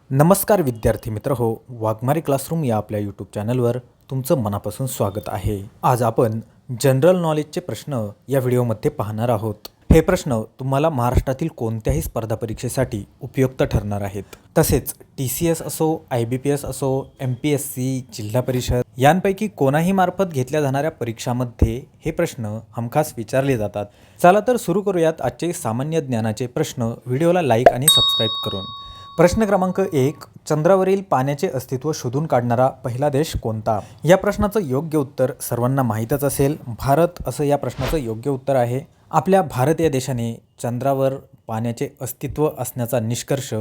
नमस्कार विद्यार्थी मित्र हो, वाघमारे क्लासरूम या आपल्या यूट्यूब चॅनलवर तुमचं मनापासून स्वागत आहे. आज आपण जनरल नॉलेजचे प्रश्न या व्हिडिओमध्ये पाहणार आहोत. हे प्रश्न तुम्हाला महाराष्ट्रातील कोणत्याही स्पर्धा परीक्षेसाठी उपयुक्त ठरणार आहेत. तसेच TCS असो, IBPS असो, MPSC, जिल्हा परिषद यांपैकी कोणाही मार्फत घेतल्या जाणाऱ्या परीक्षांमध्ये हे प्रश्न हमखास विचारले जातात. चला तर सुरू करूयात आजचे सामान्य ज्ञानाचे प्रश्न. व्हिडिओला लाईक आणि सबस्क्राईब करून. प्रश्न क्रमांक 1. चंद्रावरील पाण्याचे अस्तित्व शोधून काढणारा पहिला देश कोणता? या प्रश्नाचं योग्य उत्तर सर्वांना माहीतच असेल, भारत असं या प्रश्नाचं योग्य उत्तर आहे. आपल्या भारत या देशाने चंद्रावर पाण्याचे अस्तित्व असण्याचा निष्कर्ष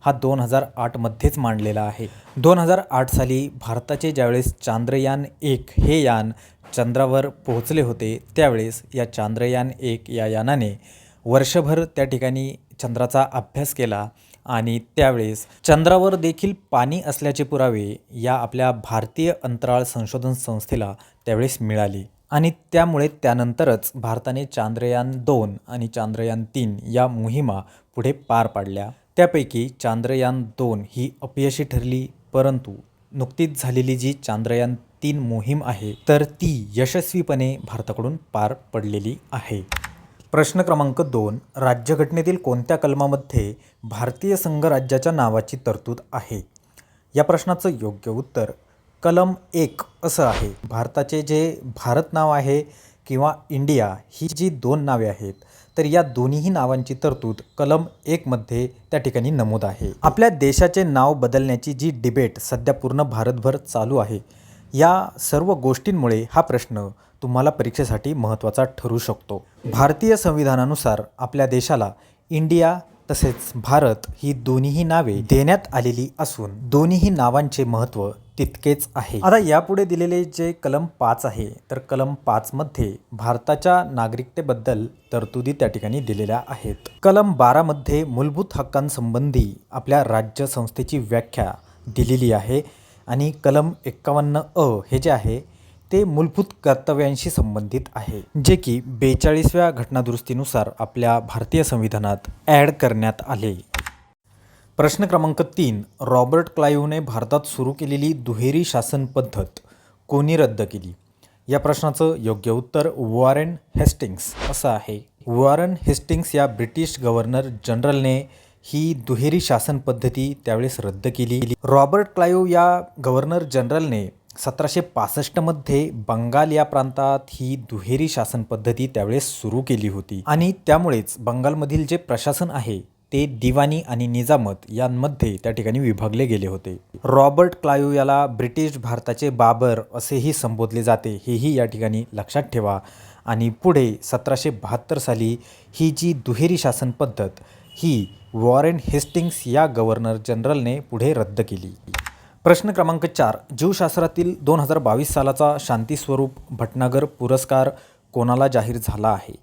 हा 2008 मध्येच मांडलेला आहे. 2008 साली भारताचे ज्यावेळेस चांद्रयान-1 हे यान चंद्रावर पोहोचले होते, त्यावेळेस या चांद्रयान-1 या यानाने वर्षभर त्या ठिकाणी चंद्राचा अभ्यास केला आणि त्यावेळेस चंद्रावर देखील पाणी असल्याचे पुरावे या आपल्या भारतीय अंतराळ संशोधन संस्थेला त्यावेळेस मिळाले आणि त्यामुळे त्यानंतरच भारताने चांद्रयान-2 आणि चांद्रयान-3 या मोहिमा पुढे पार पाडल्या. त्यापैकी चांद्रयान-2 ही अपयशी ठरली, परंतु नुकतीच झालेली जी चांद्रयान-3 मोहीम आहे तर ती यशस्वीपणे भारताकडून पार पडलेली आहे. प्रश्न क्रमांक 2. राज्यघटनेतील कोणत्या कलमामध्ये भारतीय संघराज्याच्या नावाची तरतूद आहे? या प्रश्नाचं योग्य उत्तर कलम 1 असं आहे. भारताचे जे भारत नाव आहे किंवा इंडिया ही जी दोन नावे आहेत तर या दोन्हीही नावांची तरतूद कलम 1 मध्ये त्या ठिकाणी नमूद आहे. आपल्या देशाचे नाव बदलण्याची जी डिबेट सध्या पूर्ण भारतभर चालू आहे, या सर्व गोष्टींमुळे हा प्रश्न तुम्हाला परीक्षेसाठी महत्त्वाचा ठरू शकतो. भारतीय संविधानानुसार आपल्या देशाला इंडिया तसेच भारत ही दोन्हीही नावे देण्यात आलेली असून दोन्हीही नावांचे महत्त्व तितकेच आहे. आता यापुढे दिलेले जे कलम 5 आहे तर कलम 5 मध्ये भारताच्या नागरिकतेबद्दल तरतुदी त्या ठिकाणी दिलेल्या आहेत. कलम 12 मध्ये मूलभूत हक्कांसंबंधी आपल्या राज्य संस्थेची व्याख्या दिलेली आहे आणि कलम 51 हे जे आहे ते मूलभूत कर्तव्यांशी संबंधित आहे, जे की 42व्या घटनादुरुस्तीनुसार आपल्या भारतीय संविधानात ॲड करण्यात आले. प्रश्न क्रमांक 3. रॉबर्ट क्लाईव्हने भारतात सुरू केलेली दुहेरी शासन पद्धत कोणी रद्द केली? या प्रश्नाचं योग्य उत्तर वॉरेन हेस्टिंग्स असं आहे. वॉरेन हेस्टिंग्स या ब्रिटिश गव्हर्नर जनरलने ही दुहेरी शासन पद्धती त्यावेळेस रद्द केली. रॉबर्ट क्लाईव्ह या गव्हर्नर जनरलने 1765 मध्ये बंगाल या प्रांतात ही दुहेरी शासन पद्धती त्यावेळेस सुरू केली होती आणि त्यामुळेच बंगालमधील जे प्रशासन आहे ते दिवाणी आणि निजामत यांमध्ये त्या ठिकाणी विभागले गेले होते. रॉबर्ट क्लाईव्ह याला ब्रिटिश भारताचे बाबर असेही संबोधले जाते, हेही या ठिकाणी लक्षात ठेवा. आणि पुढे 1772 साली ही जी दुहेरी शासन पद्धत ही वॉरेन हेस्टिंग्स या गव्हर्नर जनरलने पुढे रद्द केली. प्रश्न क्रमांक 4. जीवशास्त्रातील 2022 सालाचा शांतीस्वरूप भटनागर पुरस्कार कोणाला जाहीर झाला आहे?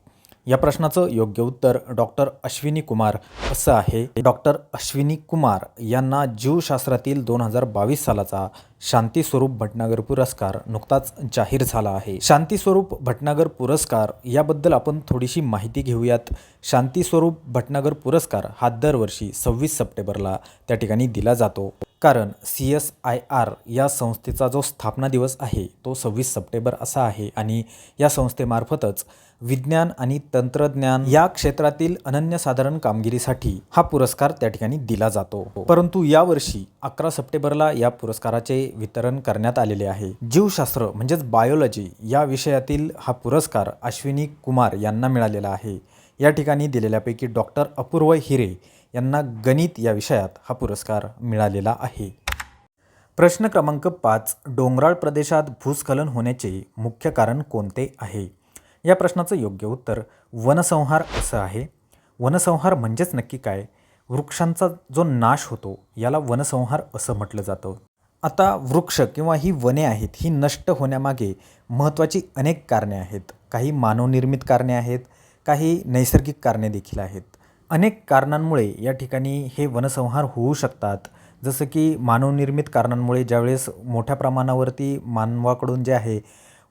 या प्रश्नाचं योग्य उत्तर डॉक्टर अश्विनी कुमार असं आहे. डॉक्टर अश्विनी कुमार यांना जीवशास्त्रातील 2022 सालाचा शांतीस्वरूप भटनागर पुरस्कार नुकताच जाहीर झाला आहे. शांतीस्वरूप भटनागर पुरस्कार याबद्दल आपण थोडीशी माहिती घेऊयात. शांतीस्वरूप भटनागर पुरस्कार हा दरवर्षी 26 सप्टेंबरला त्या ठिकाणी दिला जातो, कारण CSIR या संस्थेचा जो स्थापना दिवस आहे तो 26 सप्टेंबर असा आहे आणि या संस्थेमार्फतच विज्ञान आणि तंत्रज्ञान या क्षेत्रातील अनन्यसाधारण कामगिरीसाठी हा पुरस्कार त्या ठिकाणी दिला जातो. परंतु यावर्षी 11 सप्टेंबरला या पुरस्काराचे वितरण करण्यात आलेले आहे. जीवशास्त्र म्हणजेच बायोलॉजी या विषयातील हा पुरस्कार अश्विनी कुमार यांना मिळालेला आहे. या ठिकाणी दिलेल्यापैकी डॉक्टर अपूर्व हिरे यांना गणित या विषयात हा पुरस्कार मिळालेला आहे. प्रश्न क्रमांक 5. डोंगराळ प्रदेशात भूस्खलन होण्याचे मुख्य कारण कोणते आहे? या प्रश्नाचं योग्य उत्तर वनसंहार असं आहे. वनसंहार म्हणजेच नक्की काय? वृक्षांचा जो नाश होतो याला वनसंहार असं म्हटलं जातं. आता वृक्ष किंवा ही वने आहेत ही नष्ट होण्यामागे महत्त्वाची अनेक कारणे आहेत. काही मानवनिर्मित कारणे आहेत, काही नैसर्गिक कारणे देखील आहेत. अनेक कारणांमुळे या ठिकाणी हे वनसंहार होऊ शकतात. जसं की मानवनिर्मित कारणांमुळे ज्यावेळेस मोठ्या प्रमाणावरती मानवाकडून जे आहे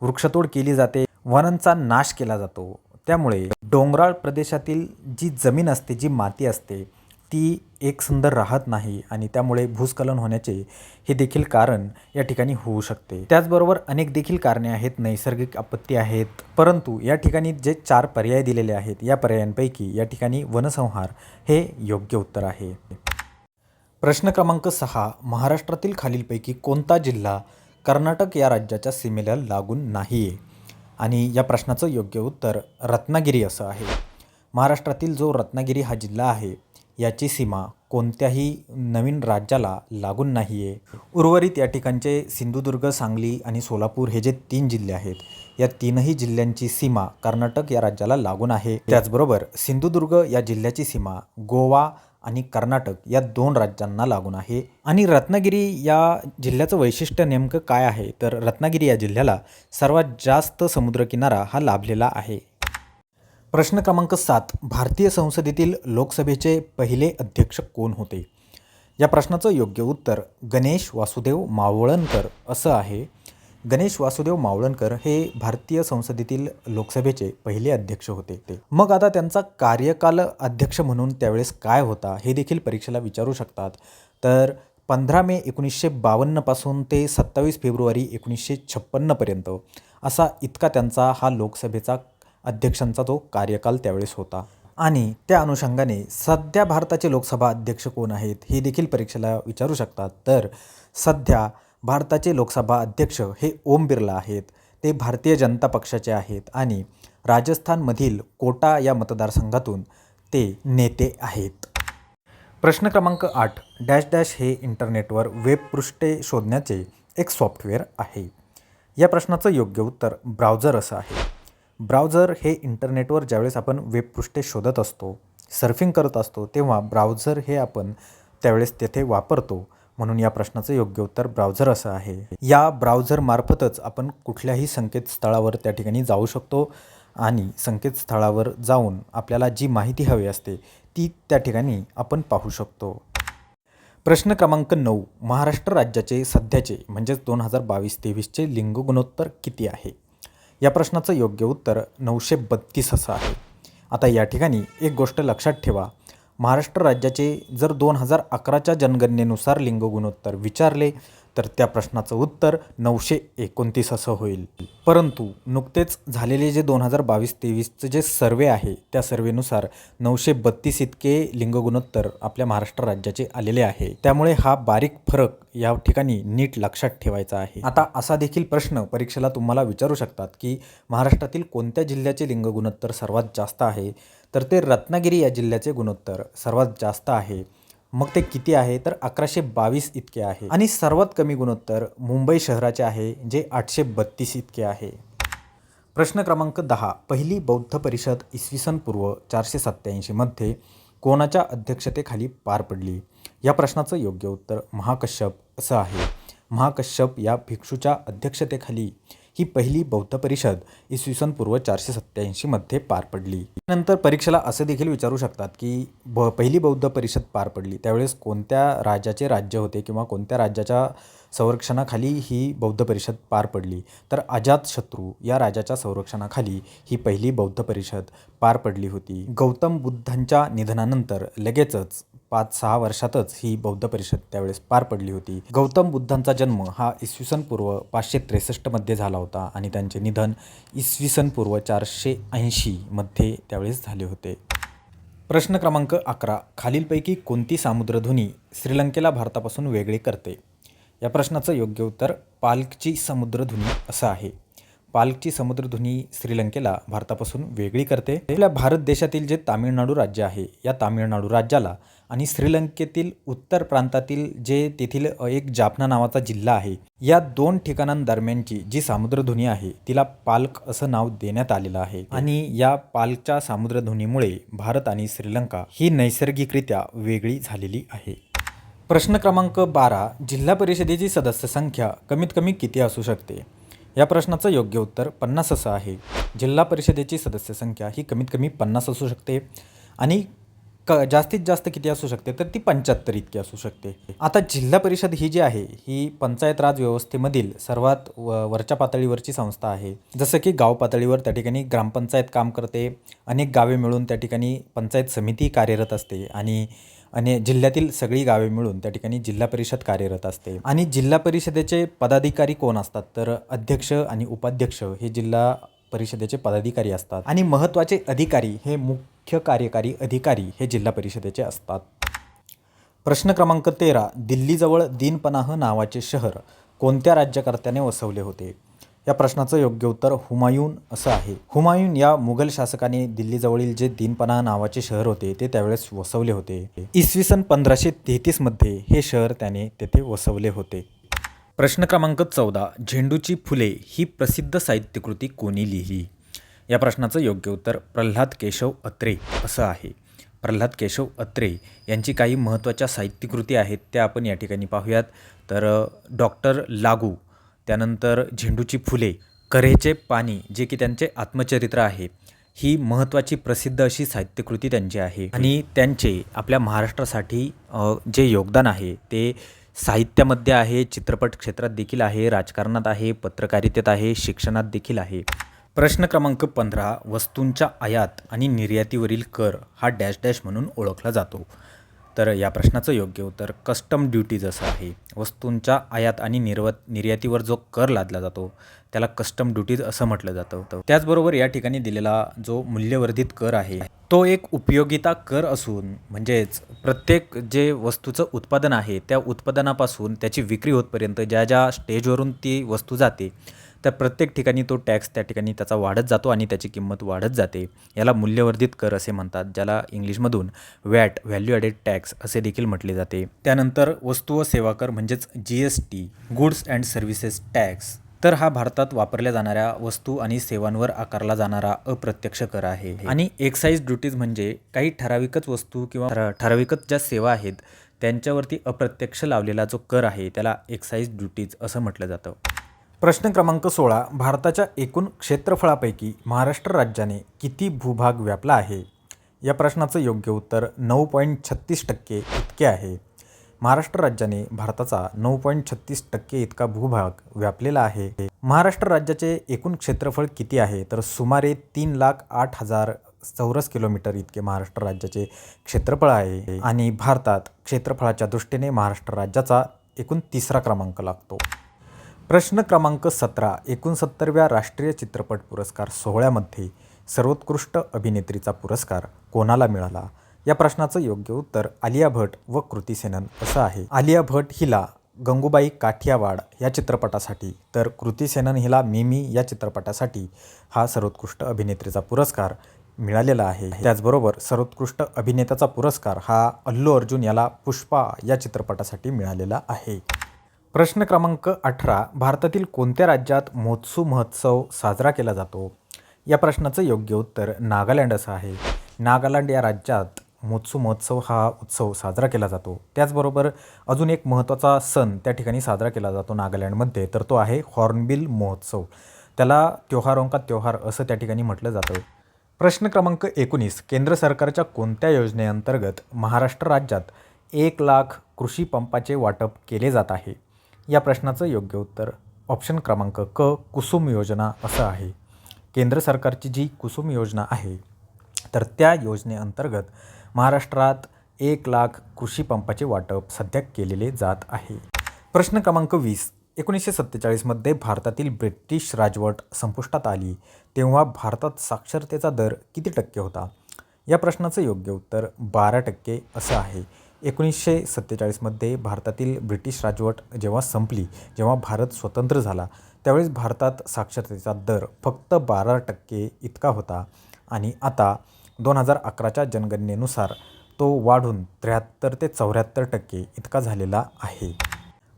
वृक्षतोड केली जाते, वनांचा नाश केला जातो, त्यामुळे डोंगराळ प्रदेशातील जी जमीन असते, जी माती असते ती एकसंध राहत नाही आणि त्यामुळे भूस्खलन होण्याचे हे देखील कारण या ठिकाणी होऊ शकते. त्याचबरोबर अनेक देखील कारणे आहेत, नैसर्गिक आपत्ती आहेत, परंतु या ठिकाणी जे 4 पर्याय दिलेले आहेत या पर्यायांपैकी या ठिकाणी वनसंहार हे योग्य उत्तर आहे. प्रश्न क्रमांक 6, महाराष्ट्रातील खालीलपैकी कोणता जिल्हा कर्नाटक या राज्याच्या सीमेला लागून नाही आहे? आणि या प्रश्नाचं योग्य उत्तर रत्नागिरी असं आहे. महाराष्ट्रातील जो रत्नागिरी हा जिल्हा आहे याची सीमा कोणत्याही नवीन राज्याला लागून नाही आहे. उर्वरित या ठिकाणचे सिंधुदुर्ग, सांगली आणि सोलापूर हे जे 3 जिल्हे आहेत या तीनही जिल्ह्यांची सीमा कर्नाटक या राज्याला लागून आहे. त्याचबरोबर सिंधुदुर्ग या जिल्ह्याची सीमा गोवा आणि कर्नाटक या 2 राज्यांना लागून आहे. आणि रत्नागिरी या जिल्ह्याचं वैशिष्ट्य नेमकं काय आहे तर रत्नागिरी या जिल्ह्याला सर्वात जास्त समुद्रकिनारा हा लाभलेला आहे. प्रश्न क्रमांक 7, भारतीय संसदेतील लोकसभेचे पहिले अध्यक्ष कोण होते? या प्रश्नाचं योग्य उत्तर गणेश वासुदेव मावळणकर असं आहे. गणेश वासुदेव मावळणकर हे भारतीय संसदेतील लोकसभेचे पहिले अध्यक्ष होते. मग आता त्यांचा कार्यकाल अध्यक्ष म्हणून त्यावेळेस काय होता हे देखील परीक्षेला विचारू शकतात. तर 15 मे 1952 पासून ते 27 फेब्रुवारी 1956 पर्यंत असा इतका त्यांचा हा लोकसभेचा अध्यक्षांचा तो कार्यकाल त्यावेळेस होता. आणि त्या अनुषंगाने सध्या भारताचे लोकसभा अध्यक्ष कोण आहेत हे देखील परीक्षेला विचारू शकतात. तर सध्या भारताचे लोकसभा अध्यक्ष हे ओम बिर्ला आहेत. ते भारतीय जनता पक्षाचे आहेत आणि राजस्थानमधील कोटा या मतदारसंघातून ते नेते आहेत. प्रश्न क्रमांक 8, डॅश डॅश हे इंटरनेटवर वेबपृष्ठे शोधण्याचे एक सॉफ्टवेअर आहे. या प्रश्नाचं योग्य उत्तर ब्राउझर असं आहे. ब्राउझर हे इंटरनेटवर ज्यावेळेस आपण वेबपृष्ठे शोधत असतो, सर्फिंग करत असतो, तेव्हा ब्राउझर हे आपण त्यावेळेस तेथे वापरतो. म्हणून या प्रश्नाचं योग्य उत्तर ब्राउझर असं आहे. या ब्राउझरमार्फतच आपण कुठल्याही संकेतस्थळावर त्या ठिकाणी जाऊ शकतो आणि संकेतस्थळावर जाऊन आपल्याला जी माहिती हवी असते ती त्या ठिकाणी आपण पाहू शकतो. प्रश्न क्रमांक 9, महाराष्ट्र राज्याचे सध्याचे म्हणजेच 2022-23चे लिंग गुणोत्तर किती आहे? या प्रश्नाचं योग्य उत्तर 932 असं आहे. आता या ठिकाणी एक गोष्ट लक्षात ठेवा, महाराष्ट्र राज्याचे जर 2011च्या जनगणनेनुसार लिंग गुणोत्तर विचारले तर त्या प्रश्नाचं उत्तर 929 असं होईल. परंतु नुकतेच झालेले जे 2022-23चं जे सर्वे आहे त्या सर्वेनुसार 932 इतके लिंग गुणोत्तर आपल्या महाराष्ट्र राज्याचे आलेले आहे. त्यामुळे हा बारीक फरक या ठिकाणी नीट लक्षात ठेवायचा आहे. आता असा देखील प्रश्न परीक्षेला तुम्हाला विचारू शकतात की महाराष्ट्रातील कोणत्या जिल्ह्याचे लिंग गुणोत्तर सर्वात जास्त आहे? तर ते रत्नागिरी या जिल्ह्याचे गुणोत्तर सर्वात जास्त आहे. मग ते किती आहे तर 1122 इतके आहे. आणि सर्वात कमी गुणोत्तर मुंबई शहराचे आहे जे 832 इतके आहे. प्रश्न क्रमांक 10, पहिली बौद्ध परिषद इसवी पूर्व 487 मध्ये कोणाच्या अध्यक्षतेखाली पार पडली? या प्रश्नाचं योग्य उत्तर महाकश्यप असं आहे. महाकश्यप या भिक्षूच्या अध्यक्षतेखाली ही पहिली बौद्ध परिषद इसवी पूर्व 487 मध्ये पार पडली. नंतर परीक्षेला असं देखील विचारू शकतात की पहिली बौद्ध परिषद पार पडली त्यावेळेस कोणत्या राजाचे राज्य होते किंवा कोणत्या राज्याच्या संरक्षणाखाली ही बौद्ध परिषद पार पडली? तर अजातशत्रू या राजाच्या संरक्षणाखाली ही पहिली बौद्ध परिषद पार पडली होती. गौतम बुद्धांच्या निधनानंतर लगेचच 5-6 वर्षातच ही बौद्ध परिषद त्यावेळेस पार पडली होती. गौतम बुद्धांचा जन्म हा इसवी पूर्व 563 मध्ये झाला होता आणि त्यांचे निधन इसवी पूर्व 480 मध्ये त्यावेळेस झाले होते. प्रश्न क्रमांक 11, खालीलपैकी कोणती सामुद्रधुनी श्रीलंकेला भारतापासून वेगळे करते? या प्रश्नाचं योग्य उत्तर पाल्कची समुद्रधुनी असं आहे. पाल्कची समुद्रधुनी श्रीलंकेला भारतापासून वेगळी करते. आपल्या भारत देशातील जे तामिळनाडू राज्य आहे या तामिळनाडू राज्याला आणि श्रीलंकेतील उत्तर प्रांतातील जे तेथील एक जाफना नावाचा जिल्हा आहे या 2 ठिकाणांदरम्यानची जी सामुद्रधुनी आहे तिला पाल्क असं नाव देण्यात आलेलं आहे. आणि या पाल्कच्या सामुद्रधुनीमुळे भारत आणि श्रीलंका ही नैसर्गिकरित्या वेगळी झालेली आहे. प्रश्न क्रमांक 12, जिल्हा परिषदेची सदस्य संख्या कमीत कमी किती असू शकते? या प्रश्नाचं योग्य उत्तर 50 असं आहे. जिल्हा परिषदेची सदस्य संख्या ही कमीत कमी 50 असू शकते आणि जास्तीत जास्त किती असू शकते तर ती 75 इतकी असू शकते. आता जिल्हा परिषद ही जी आहे ही पंचायत राज व्यवस्थेमधील सर्वात वरच्या पातळीवरची संस्था आहे. जसं की गाव पातळीवर त्या ठिकाणी ग्रामपंचायत काम करते, अनेक गावे मिळून त्या ठिकाणी पंचायत समिती कार्यरत असते आणि आणि जिल्ह्यातील सगळी गावे मिळून त्या ठिकाणी जिल्हा परिषद कार्यरत असते. आणि जिल्हा परिषदेचे पदाधिकारी कोण असतात तर अध्यक्ष आणि उपाध्यक्ष हे जिल्हा परिषदेचे पदाधिकारी असतात. आणि महत्त्वाचे अधिकारी हे मुख्य कार्यकारी अधिकारी हे जिल्हा परिषदेचे असतात. प्रश्न क्रमांक 13. दिल्लीजवळ दीनपनाह नावाचे शहर कोणत्या राज्यकर्त्याने वसवले होते? या प्रश्नाचं योग्य उत्तर हुमायून असं आहे. हुमायून या मुघल शासकाने दिल्लीजवळील जे दीनपनाह नावाचे शहर होते ते त्यावेळेस वसवले होते. इसवी सन 1533 मध्ये हे शहर त्याने तेथे वसवले होते. प्रश्न क्रमांक 14. झेंडूची फुले ही प्रसिद्ध साहित्यकृती कोणी लिहिली? या प्रश्नाचं योग्य उत्तर प्रल्हाद केशव अत्रे असं आहे. प्रल्हाद केशव अत्रे यांची काही महत्त्वाच्या साहित्यकृती आहेत त्या आपण या ठिकाणी पाहूयात. तर डॉक्टर लागू, त्यानंतर झेंडूची फुले, कऱ्हेचे पाणी जे की त्यांचे आत्मचरित्र आहे, ही महत्त्वाची प्रसिद्ध अशी साहित्यकृती त्यांची आहे. आणि त्यांचे आपल्या महाराष्ट्रासाठी जे योगदान आहे ते साहित्यामध्ये आहे, चित्रपट क्षेत्रात देखील आहे, राजकारणात आहे, पत्रकारितेत आहे, शिक्षणात देखील आहे. प्रश्न क्रमांक 15. वस्तूंच्या आयात आणि निर्यातीवरील कर हा डॅश डॅश म्हणून ओळखला जातो. तर या प्रश्नाचं योग्य उत्तर कस्टम ड्युटीज असं आहे. वस्तूंच्या आयात आणि निर्यातीवर जो कर लादला जातो त्याला कस्टम ड्युटीज असं म्हटलं जातं. त्याचबरोबर या ठिकाणी दिलेला जो मूल्यवर्धित कर आहे तो एक उपयोगिता कर असून म्हणजेच प्रत्येक जे वस्तूचं उत्पादन आहे त्या उत्पादनापासून त्याची विक्री होतपर्यंत ज्या ज्या स्टेजवरून ती वस्तू जाते त्या प्रत्येक ठिकाणी तो टॅक्स त्या ठिकाणी त्याचा वाढत जातो आणि त्याची किंमत वाढत जाते. याला मूल्यवर्धित कर असे म्हणतात, ज्याला इंग्लिशमधून वॅट व्हॅल्यू ॲडेड टॅक्स असे देखील म्हटले जाते. त्यानंतर वस्तू व सेवा कर म्हणजेच GST goods and services tax, तर हा भारतात वापरल्या जाणाऱ्या वस्तू आणि सेवांवर आकारला जाणारा अप्रत्यक्ष कर आहे. आणि एक्साईज ड्युटीज म्हणजे काही ठराविकच वस्तू किंवा ठराविकच ज्या सेवा आहेत त्यांच्यावरती अप्रत्यक्ष लावलेला जो कर आहे त्याला एक्साईज ड्युटीज असं म्हटलं जातं. प्रश्न क्रमांक 16. भारताच्या एकूण क्षेत्रफळापैकी महाराष्ट्र राज्याने किती भूभाग व्यापला आहे? या प्रश्नाचं योग्य उत्तर 9.36% इतके आहे. महाराष्ट्र राज्याने भारताचा 9.36% इतका भूभाग व्यापलेला आहे. महाराष्ट्र राज्याचे एकूण क्षेत्रफळ किती आहे तर सुमारे 3,08,000 चौरस किलोमीटर इतके महाराष्ट्र राज्याचे क्षेत्रफळ आहे. आणि भारतात क्षेत्रफळाच्या दृष्टीने महाराष्ट्र राज्याचा एकूण 3रा क्रमांक लागतो. प्रश्न क्रमांक 17. 69व्या राष्ट्रीय चित्रपट पुरस्कार सोहळ्यामध्ये सर्वोत्कृष्ट अभिनेत्रीचा पुरस्कार कोणाला मिळाला? या प्रश्नाचं योग्य उत्तर आलिया भट व कृती सेनन असं आहे. आलिया भट हिला गंगूबाई काठियावाड या चित्रपटासाठी तर कृती सेनन हिला मिमी या चित्रपटासाठी हा सर्वोत्कृष्ट अभिनेत्रीचा पुरस्कार मिळालेला आहे. त्याचबरोबर सर्वोत्कृष्ट अभिनेत्याचा पुरस्कार हा अल्लू अर्जुन याला पुष्पा या चित्रपटासाठी मिळालेला आहे. प्रश्न क्रमांक 18. भारतातील कोणत्या राज्यात मोत्सू महोत्सव साजरा केला जातो? या प्रश्नाचं योग्य उत्तर नागालँड असं आहे. नागालँड या राज्यात मोत्सू महोत्सव हा उत्सव साजरा केला जातो. त्याचबरोबर अजून एक महत्त्वाचा सण त्या ठिकाणी साजरा केला जातो नागालँडमध्ये, तर तो आहे हॉर्नबिल महोत्सव. त्याला त्योहारों का त्योहार असं त्या ठिकाणी म्हटलं जातं. प्रश्न क्रमांक 19. केंद्र सरकारच्या कोणत्या योजनेअंतर्गत महाराष्ट्र राज्यात 1,00,000 कृषी पंपाचे वाटप केले जात आहे? या प्रश्नाचं योग्य उत्तर ऑप्शन क्रमांक क कुसुम योजना असं आहे. केंद्र सरकारची जी कुसुम योजना आहे तर त्या योजनेअंतर्गत महाराष्ट्रात 1,00,000 कृषी पंपाचे वाटप सध्या केलेले जात आहे. प्रश्न क्रमांक 20. 1947 मध्ये भारतातील ब्रिटिश राजवट संपुष्टात आली तेव्हा भारतात साक्षरतेचा दर किती टक्के होता? या प्रश्नाचं योग्य उत्तर 12% असं आहे. 1947 मध्ये भारतातील ब्रिटिश राजवट जेव्हा संपली, जेव्हा भारत स्वतंत्र झाला त्यावेळेस भारतात साक्षरतेचा दर फक्त 12% इतका होता आणि आता 2011च्या जनगणनेनुसार तो वाढून 73 ते 74% इतका झालेला आहे.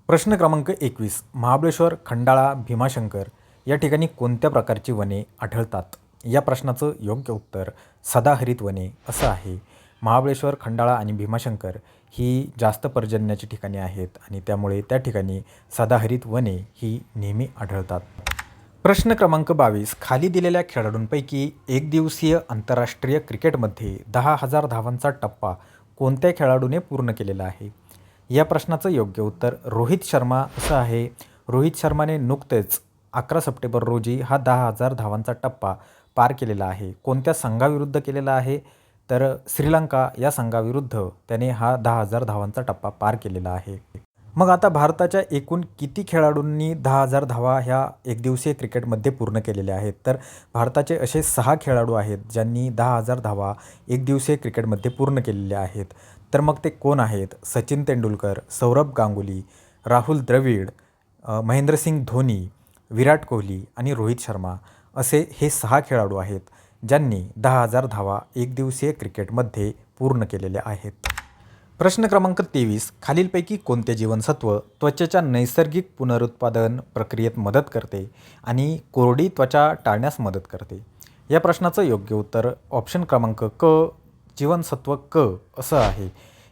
प्रश्न क्रमांक 21. महाबळेश्वर, खंडाळा, भीमाशंकर या ठिकाणी कोणत्या प्रकारची वने आढळतात? या प्रश्नाचं योग्य उत्तर सदाहरित वने असं आहे. महाबळेश्वर, खंडाळा आणि भीमाशंकर ही जास्त पर्जन्याची ठिकाणे आहेत आणि त्यामुळे त्या ठिकाणी सदाहरित वने ही नेहमी आढळतात. प्रश्न क्रमांक 22. खाली दिलेल्या खेळाडूंपैकी एकदिवसीय आंतरराष्ट्रीय क्रिकेटमध्ये 10,000 धावांचा टप्पा कोणत्या खेळाडूने पूर्ण केलेला आहे? या प्रश्नाचं योग्य उत्तर रोहित शर्मा असं आहे. रोहित शर्माने नुकतेच 11 सप्टेंबर रोजी हा 10,000 धावांचा टप्पा पार केलेला आहे. कोणत्या संघाविरुद्ध केलेला आहे तर श्रीलंका या संघाविरुद्ध त्याने हा 10,000 धावांचा टप्पा पार केलेला आहे. मग आता भारताच्या एकूण किती खेळाडूंनी 10,000 धावा ह्या एकदिवसीय क्रिकेटमध्ये पूर्ण केलेल्या आहेत? तर भारताचे असे 6 खेळाडू आहेत ज्यांनी 10,000 धावा एकदिवसीय क्रिकेटमध्ये पूर्ण केलेल्या आहेत. तर मग ते कोण आहेत? सचिन तेंडुलकर, सौरभ गांगुली, राहुल द्रविड, महेंद्रसिंग धोनी, विराट कोहली आणि रोहित शर्मा असे हे 6 खेळाडू आहेत ज्यांनी 10,000 धावा एकदिवसीय क्रिकेटमध्ये पूर्ण केलेल्या आहेत. प्रश्न क्रमांक 23. खालीलपैकी कोणते जीवनसत्व त्वचेच्या नैसर्गिक पुनरुत्पादन प्रक्रियेत मदत करते आणि कोरडी त्वचा टाळण्यास मदत करते? या प्रश्नाचं योग्य उत्तर ऑप्शन क्रमांक क जीवनसत्व क असं आहे.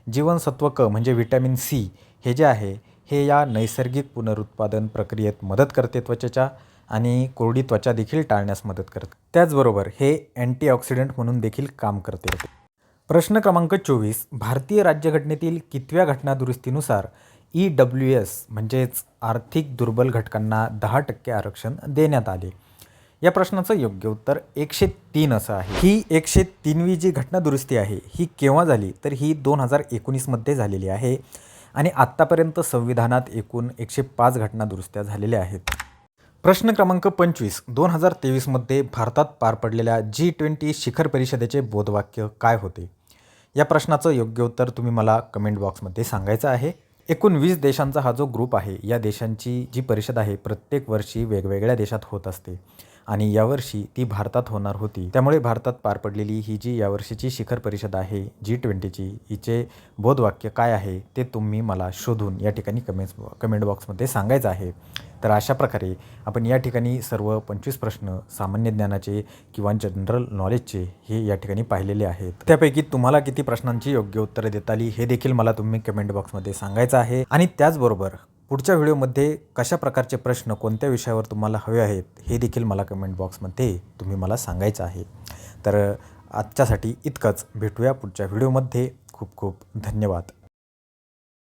जीवनसत्व क म्हणजे व्हिटॅमिन सी हे जे आहे हे या नैसर्गिक पुनरुत्पादन प्रक्रियेत मदत करते त्वचेच्या आणि कोरडी त्वचा देखील टाळण्यास मदत करते. त्याचबरोबर हे अँटीऑक्सिडंट म्हणून देखील काम करते. प्रश्न क्रमांक 24. भारतीय राज्यघटनेतील कितव्या घटनादुरुस्तीनुसार EWS म्हणजेच आर्थिक दुर्बल घटकांना 10% आरक्षण देण्यात आले? या प्रश्नाचं योग्य उत्तर 103 असं आहे. ही 103वी जी घटनादुरुस्ती आहे ही केव्हा झाली? तर ही 2019मध्ये झालेली आहे आणि आत्तापर्यंत संविधानात एकूण 105 घटनादुरुस्त्या झालेल्या आहेत. प्रश्न क्रमांक 25. 2023मध्ये भारतात पार पडलेल्या G20 शिखर परिषदेचे बोधवाक्य काय होते? या प्रश्नाचं योग्य उत्तर तुम्ही मला कमेंट बॉक्समध्ये सांगायचं आहे. एकूण 20 देशांचा हा जो ग्रुप आहे या देशांची जी परिषद आहे प्रत्येक वर्षी वेगवेगळ्या देशात होत असते आणि यावर्षी ती भारतात होणार होती. त्यामुळे भारतात पार पडलेली ही जी यावर्षीची शिखर परिषद आहे G20ची हिचे बोधवाक्य काय आहे ते तुम्ही मला शोधून या ठिकाणी कमेंट बॉक्समध्ये सांगायचं आहे. तर अशा प्रकारे आपण या ठिकाणी सर्व 25 प्रश्न सामान्य ज्ञानाचे किंवा जनरल नॉलेजचे हे या ठिकाणी पाहिलेले आहेत. त्यापैकी तुम्हाला किती प्रश्नांची योग्य उत्तरे देता आली हे देखील मला तुम्ही कमेंट बॉक्समध्ये सांगायचं आहे. आणि त्याचबरोबर पुढच्या व्हिडिओमध्ये कशा प्रकारचे प्रश्न कोणत्या विषयावर तुम्हाला हवे आहेत हे देखील मला कमेंट बॉक्समध्ये तुम्ही मला सांगायचं आहे. तर आजच्यासाठी इतकंच. भेटूया पुढच्या व्हिडिओमध्ये. खूप खूप धन्यवाद.